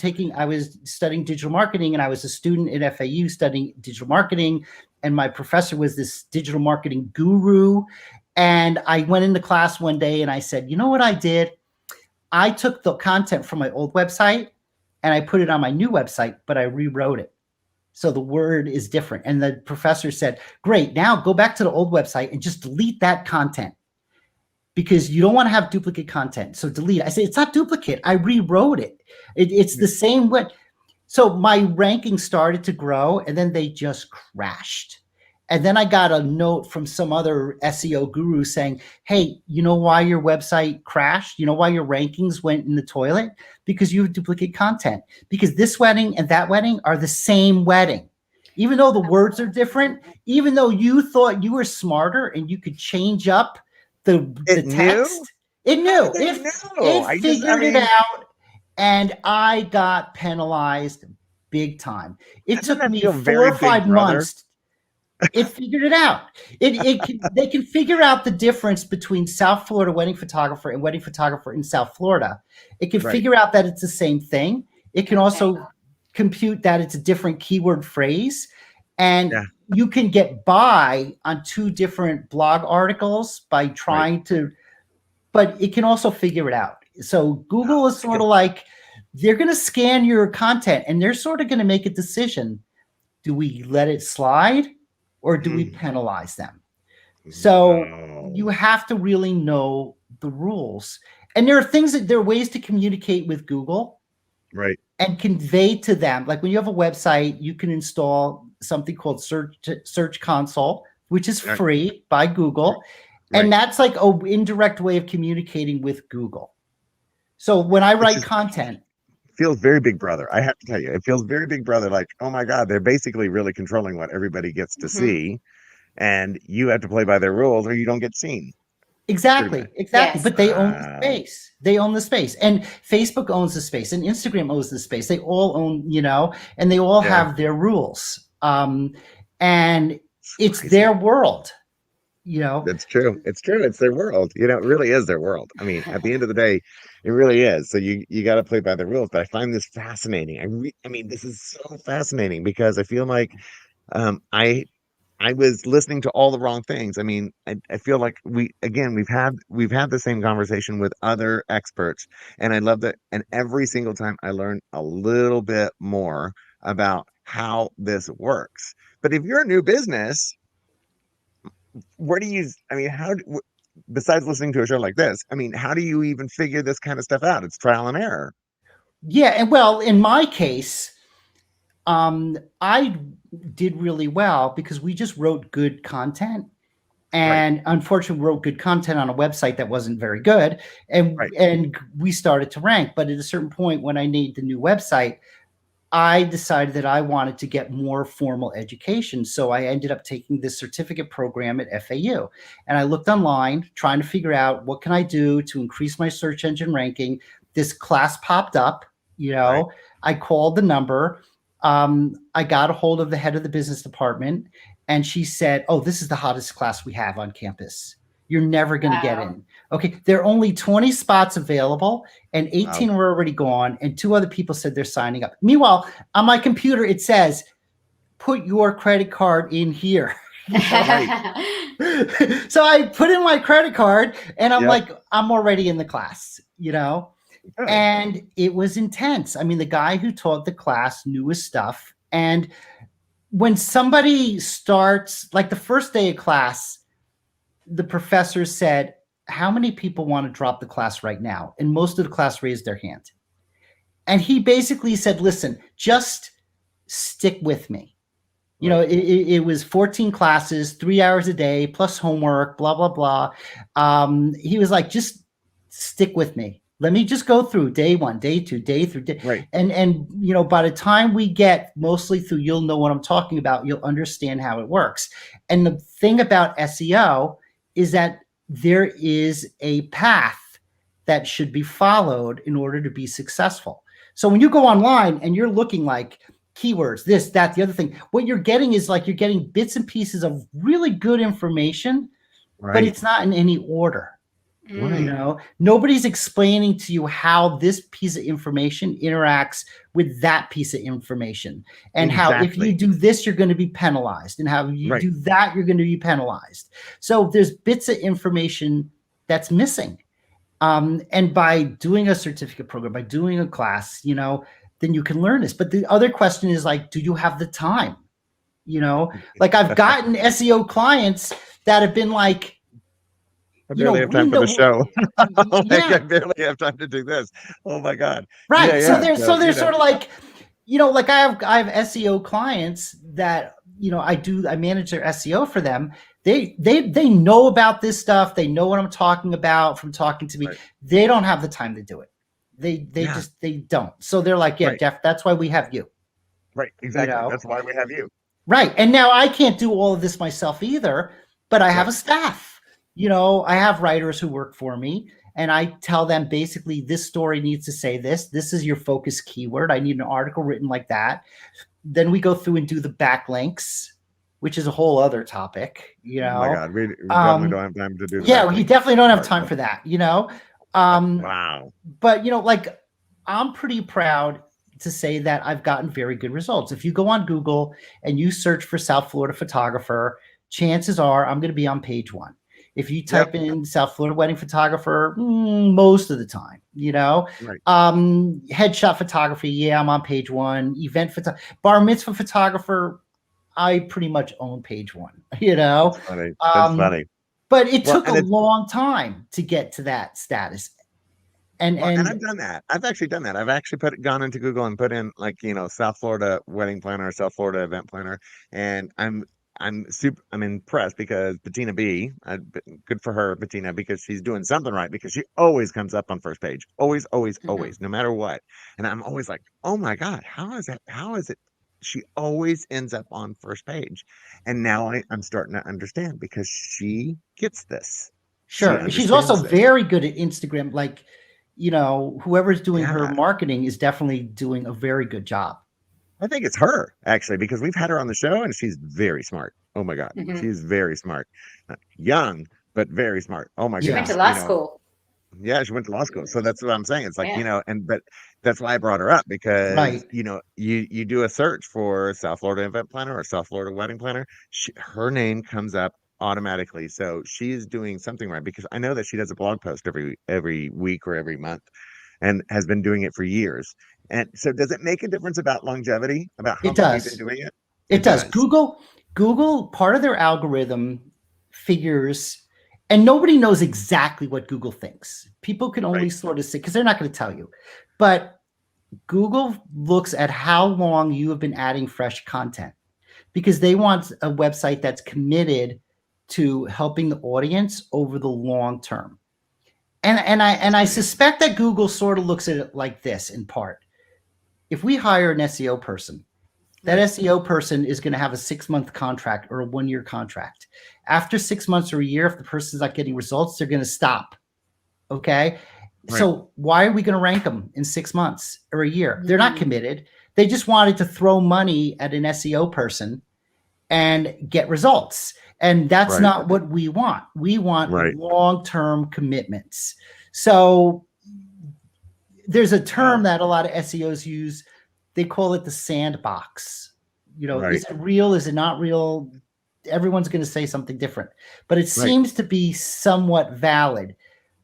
studying digital marketing, and I was a student at FAU studying digital marketing, and my professor was this digital marketing guru. And I went into class one day and I said, you know what I did? I took the content from my old website and I put it on my new website, but I rewrote it. So the word is different. And the professor said, great, now go back to the old website and just delete that content, because you don't want to have duplicate content. So delete it. I said, it's not duplicate. I rewrote it. It's the same way. So my ranking started to grow, and then they just crashed. And then I got a note from some other SEO guru saying, hey, you know why your website crashed? You know why your rankings went in the toilet? Because you have duplicate content. Because this wedding and that wedding are the same wedding. even though the words are different, even though you thought you were smarter and you could change up the text, it knew. It figured it out, and I got penalized big time. It took me 4 or 5 months. It figured it out. They can figure out the difference between South Florida wedding photographer and wedding photographer in South Florida. It can figure out that it's the same thing. It can also compute that it's a different keyword phrase, and you can get by on 2 different blog articles by trying to, but it can also figure it out. So Google is sort of like, they're going to scan your content and they're sort of going to make a decision. Do we let it slide or do we penalize them? So you have to really know the rules. And there are ways to communicate with Google. Right. And convey to them, like when you have a website, you can install something called Search Console, which is free by Google. And that's like an indirect way of communicating with Google. So when I write content, feels very Big Brother. I have to tell you, it feels very Big Brother. Like, oh my God, they're basically really controlling what everybody gets to see, and you have to play by their rules or you don't get seen. Exactly. Yes. But they own the space. They own the space, and Facebook owns the space, and Instagram owns the space. They all own, and they all have their rules. And it's their world. That's true. It's true. It's their world. It really is their world. I mean, at the end of the day, it really is. So you got to play by the rules. But I find this fascinating. I mean, this is so fascinating because I feel like I was listening to all the wrong things. I mean, I feel like we've had the same conversation with other experts, and I love that. And every single time I learn a little bit more about how this works. But if you're a new business, besides listening to a show like this, I mean, how do you even figure this kind of stuff out? It's trial and error. Yeah. And well, in my case, I did really well because we just wrote good content, and unfortunately wrote good content on a website that wasn't very good. And we started to rank. But at a certain point when I needed the new website, I decided that I wanted to get more formal education. So I ended up taking this certificate program at FAU. And I looked online trying to figure out what can I do to increase my search engine ranking. This class popped up, I called the number. I got a hold of the head of the business department, and she said, "Oh, this is the hottest class we have on campus. You're never going to get in." Okay. There are only 20 spots available, and 18 were already gone. And 2 other people said they're signing up. Meanwhile, on my computer, it says, "Put your credit card in here." So I put in my credit card, and I'm like, I'm already in the class, and it was intense. I mean, the guy who taught the class knew his stuff. And when somebody starts, like the first day of class, the professor said, "How many people want to drop the class right now?" And most of the class raised their hand. And he basically said, "Listen, just stick with me." It was 14 classes, 3 hours a day, plus homework, blah, blah, blah. He was like, "Just stick with me. Let me just go through day 1, day 2, day 3, day." Right. And by the time we get mostly through, you'll know what I'm talking about. You'll understand how it works. And the thing about SEO is that there is a path that should be followed in order to be successful. So when you go online and you're looking like keywords, this, that, the other thing, what you're getting is like you're getting bits and pieces of really good information, but it's not in any order. Nobody's explaining to you how this piece of information interacts with that piece of information, and how if you do this, you're going to be penalized, and how you do that, you're going to be penalized. So there's bits of information that's missing. And by doing a certificate program, by doing a class, then you can learn this. But the other question is like, do you have the time? Like I've gotten SEO clients that have been like, I barely have time for the show. I barely have time to do this. Oh my God. Right. So they're sort of like, like I have SEO clients that, I manage their SEO for them. They know about this stuff. They know what I'm talking about from talking to me. They don't have the time to do it. They don't. So they're like, Jeff, that's why we have you. Right. Exactly. That's why we have you. Right. And now I can't do all of this myself either, but I have Right. a staff. I have writers who work for me, and I tell them basically this story needs to say this. This is your focus keyword. I need an article written like that. Then we go through and do the backlinks, which is a whole other topic, Oh my God, we definitely Um, don't have time to do the yeah, you backlink definitely don't have part, time but for that, Um, wow. but like I'm pretty proud to say that I've gotten very good results. If you go on Google and you search for South Florida photographer, chances are I'm going to be on page 1. If you Yep. type in South Florida wedding photographer, most of the time, Right. Headshot photography, yeah, I'm on page 1. Bar mitzvah photographer, I pretty much own page 1, That's funny. That's funny. but it Well, took a and it's long time to get to that status. and And I've done that. I've actually done that. I've actually gone into Google and put in, like, South Florida wedding planner, South Florida event planner, and I'm impressed because Bettina B, good for her, Bettina, because she's doing something right, because she always comes up on first page, always, always, Mhm. always, no matter what. And I'm always like, oh my God, how is that? How is it? She always ends up on first page, and now I'm starting to understand, because she gets this. She sure, she's also understands this. very good at Instagram. Like, whoever's doing her Yeah. marketing is definitely doing a very good job. I think it's her, actually, because we've had her on the show and she's very smart. Oh my God. Mhm. She's very smart. Young, but very smart. Oh my She went Yeah. to goodness. law school. Yeah, she went to law school. So that's what I'm saying. It's like, Yeah. but that's why I brought her up, because, Right. you do a search for South Florida event planner or South Florida wedding planner, her name comes up automatically. So she's doing something right, because I know that she does a blog post every week or every month, and has been doing it for years. And so, does it make a difference about longevity, about how It long you've been does. doing it? It It does. does. Google, part of their algorithm figures, and nobody knows exactly what Google thinks. People can only Right. sort of say, because they're not going to tell you. But Google looks at how long you have been adding fresh content, because they want a website that's committed to helping the audience over the long term. And I suspect that Google sort of looks at it like this in part. If we hire an SEO person, that Right. SEO person is going to have a 6-month contract or a 1-year contract. After 6 months or a year, if the person's not getting results, they're going to stop. Okay. Right. So why are we going to rank them in 6 months or a year? They're not Mhm. committed. They just wanted to throw money at an SEO person and get results. And that's Right. not what we want. We want Right. long-term commitments. So there's a term Wow. that a lot of SEOs use. They call it the sandbox. Right. Is it real? Is it not real? Everyone's going to say something different, but it Right. seems to be somewhat valid.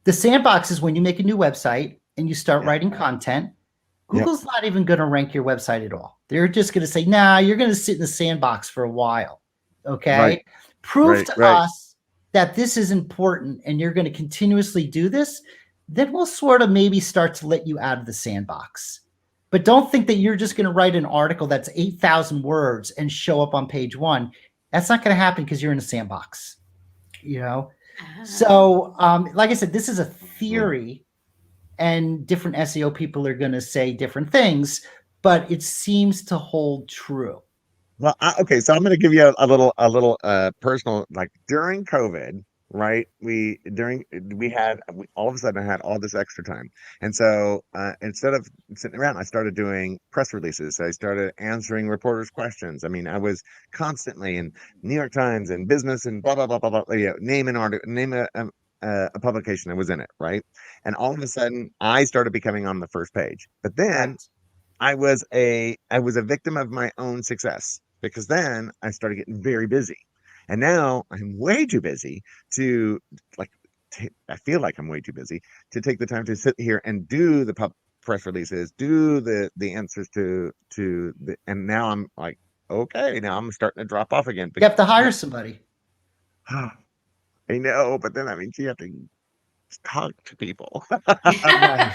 The sandbox is when you make a new website and you start Yeah. writing content. Yep. Google's not even going to rank your website at all. They're just going to say, nah, you're going to sit in the sandbox for a while. Okay. Right. Prove Right. to Right. us that this is important and you're going to continuously do this. Then we'll sort of maybe start to let you out of the sandbox. But don't think that you're just going to write an article that's 8,000 words and show up on page 1. That's not going to happen because you're in a sandbox. Ah. So, like I said, this is a theory, and different SEO people are going to say different things, but it seems to hold true. Well, okay, so I'm going to give you a little personal, like, during COVID, right? We all of a sudden had all this extra time, and so instead of sitting around, I started doing press releases. I started answering reporters' questions. I mean, I was constantly in New York Times and Business and blah blah blah blah blah. Name an article, name a publication that was in it, right? And all of a sudden, I started becoming on the first page. But then Right. I was a victim of my own success, because then I started getting very busy, and now I'm way too busy to, like, I feel like I'm way too busy to take the time to sit here and do the press releases, do the answers and now I'm like, okay, now I'm starting to drop off again. You have to hire somebody. I know, but then, I mean, you have to talk to people. Right.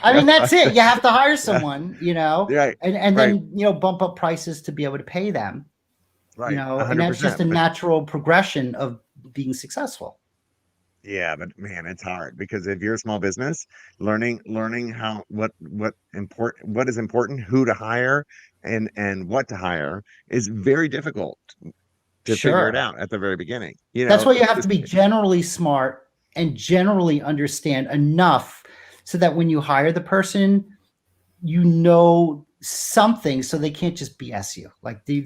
I mean, that's it. You have to hire someone, Right, and right, then, bump up prices to be able to pay them, right, and that's just 100%. a But natural progression of being successful. yeah, but man, it's hard, because if you're a small business, learning how what is important, who to hire, and what to hire is very difficult to figure it Sure. out at the very beginning. That's why you have to be generally smart and generally understand enough so that when you hire the person, you know something so they can't just BS you. Like you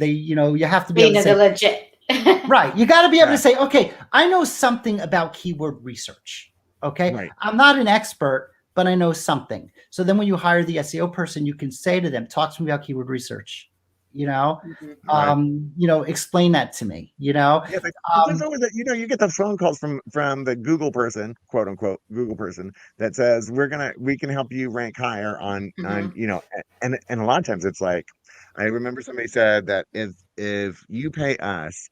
have to be able to say, they're legit. right. You got to be able to say, okay, I know something about keyword research. Okay. Right. I'm not an expert, but I know something. So then when you hire the SEO person, you can say to them, talk to me about keyword research, explain that to me, Yeah, but there's always that, you get those phone calls from the Google person, quote unquote Google person, that says we can help you rank higher on and a lot of times it's like, I remember somebody said that if you pay us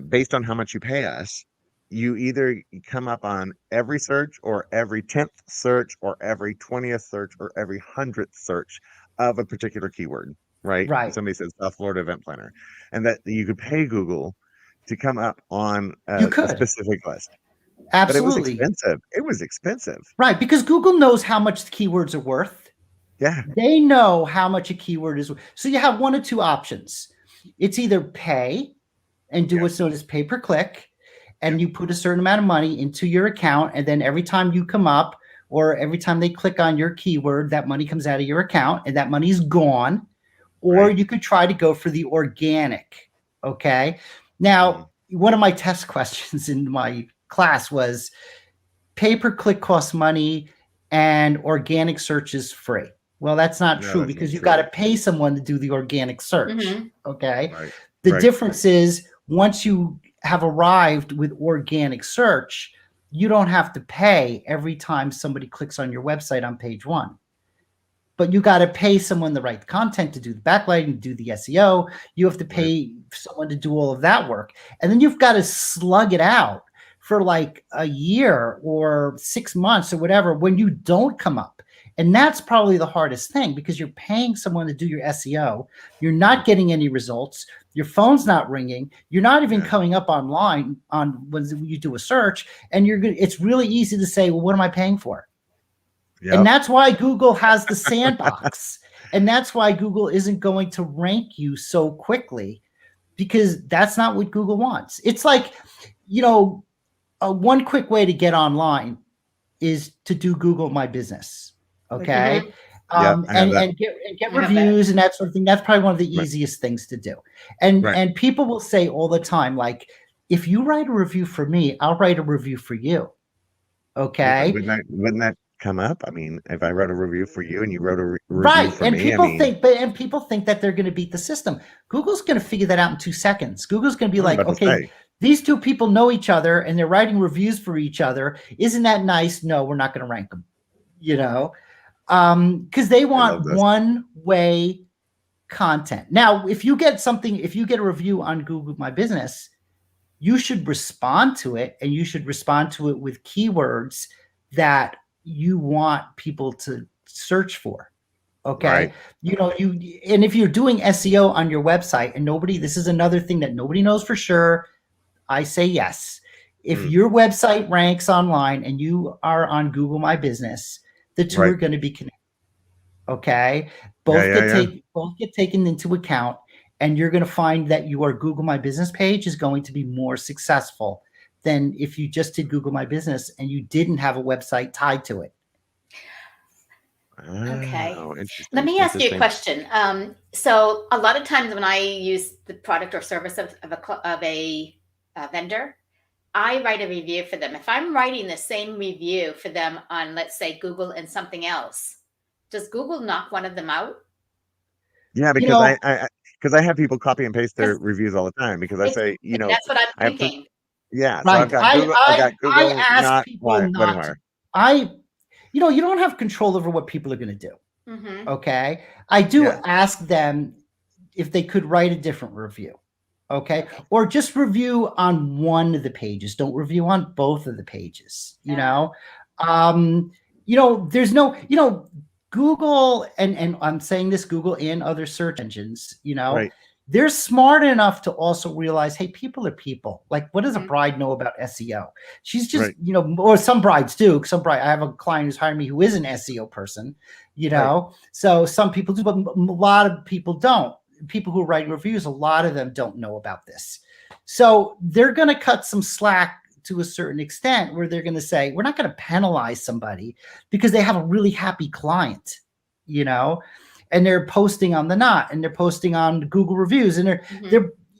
based on how much you pay us, you either come up on every search or every 10th search or every 20th search or every 100th search of a particular keyword, right? Right. Somebody says South Florida event planner, and that you could pay Google to come up on You a could. specific list. Absolutely. But it was expensive. It was expensive. Right, because Google knows how much the keywords are worth. Yeah. They know how much a keyword is worth. So you have one of two options. It's either pay and do what's known as pay per click, and you put a certain amount of money into your account, and then every time you come up or every time they click on your keyword, that money comes out of your account and that money is gone. Or you could try to go for the organic. Okay. Now, one of my test questions in my class was pay per click costs money and organic search is free. Well, that's not true because you've got to pay someone to do the organic search. Okay. Right. The difference is once you have arrived with organic search, you don't have to pay every time somebody clicks on your website on page one. But you got to pay someone the right content to do the backlighting, do the SEO. You have to pay someone to do all of that work. And then you've got to slug it out for like a year or 6 months or whatever when you don't come up. And that's probably the hardest thing because you're paying someone to do your SEO. You're not getting any results. Your phone's not ringing. You're not even coming up online on when you do a search. And it's really easy to say, well, what am I paying for? Yep. And that's why Google has the sandbox. And that's why Google isn't going to rank you so quickly because that's not what Google wants. It's like, one quick way to get online is to do Google My Business. Okay. And get reviews and that sort of thing. That's probably one of the easiest things to do. And people will say all the time, like, if you write a review for me, I'll write a review for you. Okay. Wouldn't that come up? I mean, if I wrote a review for you and you wrote a review for me, people think that they're going to beat the system. Google's going to figure that out in 2 seconds. Google's going to be like, okay, these two people know each other and they're writing reviews for each other. Isn't that nice? No, we're not going to rank them, because they want one-way content. Now, if you get a review on Google My Business, you should respond to it, and you should respond to it with keywords that you want people to search for. Okay. And if you're doing SEO on your website and this is another thing that nobody knows for sure. I say yes. If your website ranks online and you are on Google My Business, the two are going to be connected. Okay. Both get taken into account, and you're going to find that your Google My Business page is going to be more successful than if you just did Google My Business and you didn't have a website tied to it. Okay. Let me ask you a question. So a lot of times when I use the product or service of a vendor, I write a review for them. If I'm writing the same review for them on, let's say, Google and something else, does Google knock one of them out? Yeah, because I have people copy and paste their reviews all the time because I say, that's what I'm thinking. Yeah, right. So I've got Google. I've got Google. I ask people you don't have control over what people are going to do. Okay. I do ask them if they could write a different review. Okay. Or just review on one of the pages. Don't review on both of the pages. There's no, Google and I'm saying this, Google and other search engines, they're smart enough to also realize, hey, people are people. Like, what does a bride know about SEO? She's just, you know, or some brides do. I have a client who's hired me who is an SEO person, you know, so some people do, but a lot of people don't. People who are writing reviews, a lot of them don't know about this. So they're going to cut some slack to a certain extent, where they're going to say, we're not going to penalize somebody because they have a really happy client, you know, and they're posting on the Knot, and they're posting on Google reviews, and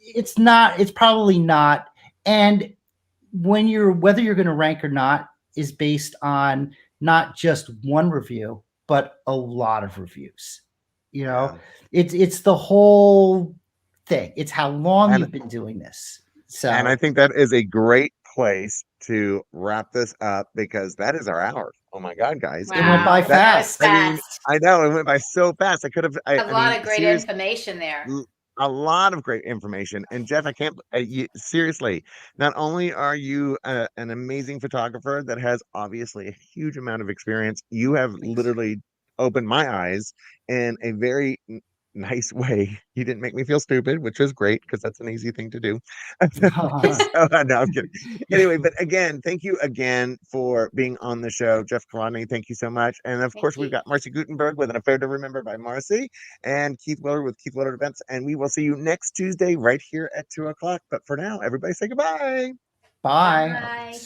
it's probably not. And whether you're going to rank or not is based on not just one review, but a lot of reviews. You know, it's the whole thing. It's how long you've been doing this. So, and I think that is a great place to wrap this up, because that is our hour. Oh my God, guys. It went by fast. I mean, I know it went by so fast. I could have a lot of great information there. A lot of great information. And Jeff, I can't seriously, not only are you an amazing photographer that has obviously a huge amount of experience, you have literally opened my eyes in a very nice way. You didn't make me feel stupid, which was great, because that's an easy thing to do. So, no, I'm kidding. Anyway, but again, thank you again for being on the show, Jeff Kolodny. Thank you so much. And of course, we've got Marcy Gutenberg with An Affair to Remember by Marcy, and Keith Willard with Keith Willard Events. And we will see you next Tuesday right here at 2 o'clock. But for now, everybody say goodbye. Bye. Bye.